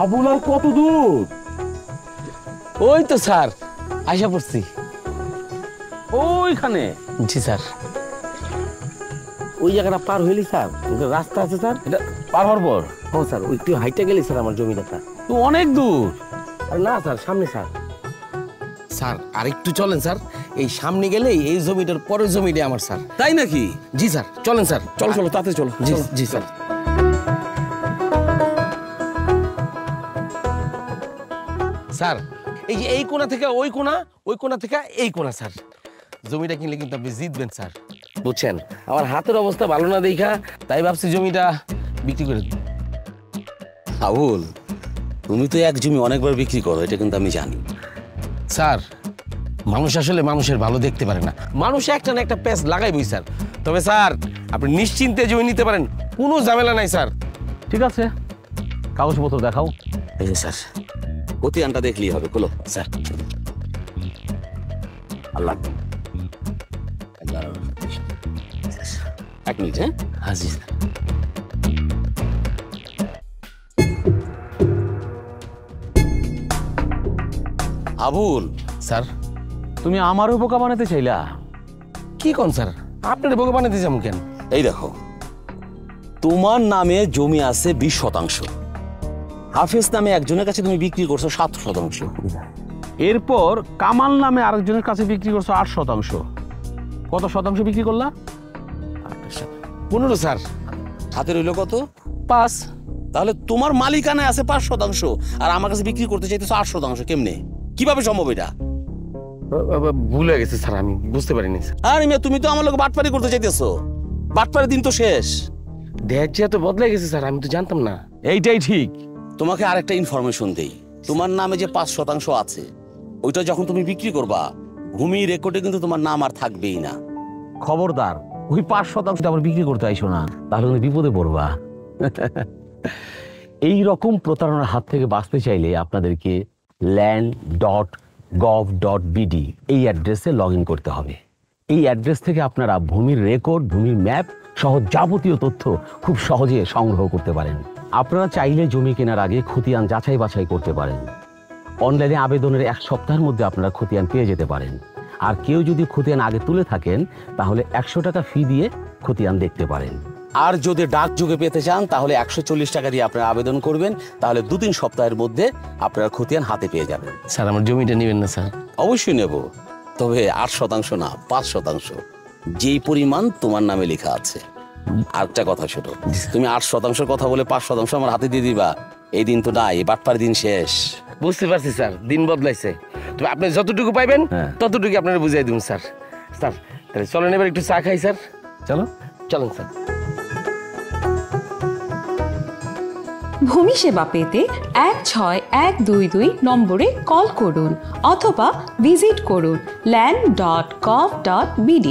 আবুল আর কত দূর? ওই তো স্যার আইসা পড়ছি। ওইখানে? জি স্যার। ওই জায়গাটা পার হইলি স্যার, রাস্তা আছে স্যার, এটা পার হওয়ার পর। ও স্যার ওই একটু হাইটে গেলি স্যার আমার জমিটা। তো অনেক দূর। না স্যার সামনে স্যার। স্যার আরেকটু চলেন স্যার, এই সামনে গেলেই এই জমিটার পরের জমিটা আমার স্যার। তাই নাকি? জি স্যার চলেন স্যার। চলো চলো তাতে চলো। জি জি স্যার। স্যার এই যে এই কোণা থেকে ওই কোণা, ওই কোণা থেকে এই কোণা স্যার। জমিটা কিনলে কিন্তু আপনি জিতবেন স্যার, বুঝছেন? আমার হাতের অবস্থা ভালো না দেখা তাই ভাবছি জমিটা বিক্রি করে দিই। আবুল, তুমি তো এক জমি অনেকবার বিক্রি করো, এটা কিন্তু আমি জানি। স্যার মানুষ আসলে মানুষের ভালো দেখতে পারে না, মানুষ একটা না একটা প্যাচ লাগাইবই স্যার। তবে স্যার আপনি নিশ্চিন্তে জমি নিতে পারেন, কোনো ঝামেলা নাই স্যার। ঠিক আছে, কাগজপত্র দেখাও। এই যে স্যার, খতিয়ানটা দেখলেই হবে। খোলো স্যার। আল্লাহ, এক মিনিট। হ্যাঁ হাজি স্যার। আবুল, স্যার তুমি আমারও বোকা বানাতে চাইলা? কি কোন স্যার, আপনার বোকা বানাতে যাবো কেন? এই দেখো, তোমার নামে জমি আছে 20%, হাফেজ নামে একজনের কাছে তুমি বিক্রি করছো 7%। এরপর কামাল নামে আরেকজনের কাছে বিক্রি করছো 8%। কত শতাংশ বিক্রি করলা? 15 স্যার। হাতে রইল কত? 5। তাহলে তোমার মালিকানায় আছে 5% আর আমার কাছে বিক্রি করতে চাইতেছো 8%। কেমনে, কিভাবে সম্ভব এটা? ভুলে গেছে স্যার, আমি বুঝতে পারিনি স্যার। আরে মিয়া, তুমি তো আমার লোক বাটপারি করতে চাইতেছো। বাটপারি দিন তো শেষ। দেখ যে এত বদলে গেছে স্যার, আমি তো জানতাম না। এইটাই ঠিক। তোমাকে আরেকটা ইনফরমেশন দেই, তোমার নামে যে 5% আছে ওইটা যখন তুমি বিক্রি করবা, ভূমি রেকর্ডে কিন্তু তোমার নাম আর থাকবেই না। খবরদার ওই 5% আবার বিক্রি করতে আইসো না, তাহলে তুমি বিপদে পড়বা। এই রকম প্রতারণার হাত থেকে বাঁচতে চাইলে আপনাদেরকে land.gov.bd এই অ্যাড্রেসে লগ ইন করতে হবে। এই অ্যাড্রেস থেকে আপনারা ভূমির রেকর্ড, ভূমির ম্যাপ সহ যাবতীয় তথ্য খুব সহজে সংগ্রহ করতে পারেন। আপনারা চাইলে জমি কেনার আগে খতিয়ান যাচাই বাছাই করতে পারেন। অনলাইনে আবেদনের 1 সপ্তাহের মধ্যে আপনারা খতিয়ান পেয়ে যেতে পারেন। আর কেউ যদি খতিয়ান আগে তুলে থাকেন তাহলে 100 টাকা ফি দিয়ে খতিয়ান দেখতে পারেন। আর যদি ডাক যুগে পেতে চান তাহলে 140 টাকা দিয়ে আপনারা আবেদন করবেন, তাহলে 2-3 সপ্তাহের মধ্যে আপনারা খতিয়ান হাতে পেয়ে যাবেন। স্যার আমার জমিটা নেবেন না স্যার? অবশ্যই নেব, তবে 8% না, 5%, যেই পরিমাণ তোমার নামে লেখা আছে। আরেকটা কথা শোনো, তুমি 8% কথা বলে 5% আমার হাতে দিয়ে দিবা, এই দিন তো নাই, বাটপার দিন শেষ। বুঝতে পারছি স্যার, দিন বদলাইছে। তবে আপনি যতটুকু পাইবেন ততটুকু আপনারা বুঝাই দিন স্যার। স্যার তাহলে চলেন এবার একটু চা খাই স্যার। চলো চলেন স্যার। ভূমি সেবা পেতে 16122 নম্বরে কল করুন অথবা ভিজিট করুন land.gov.bd।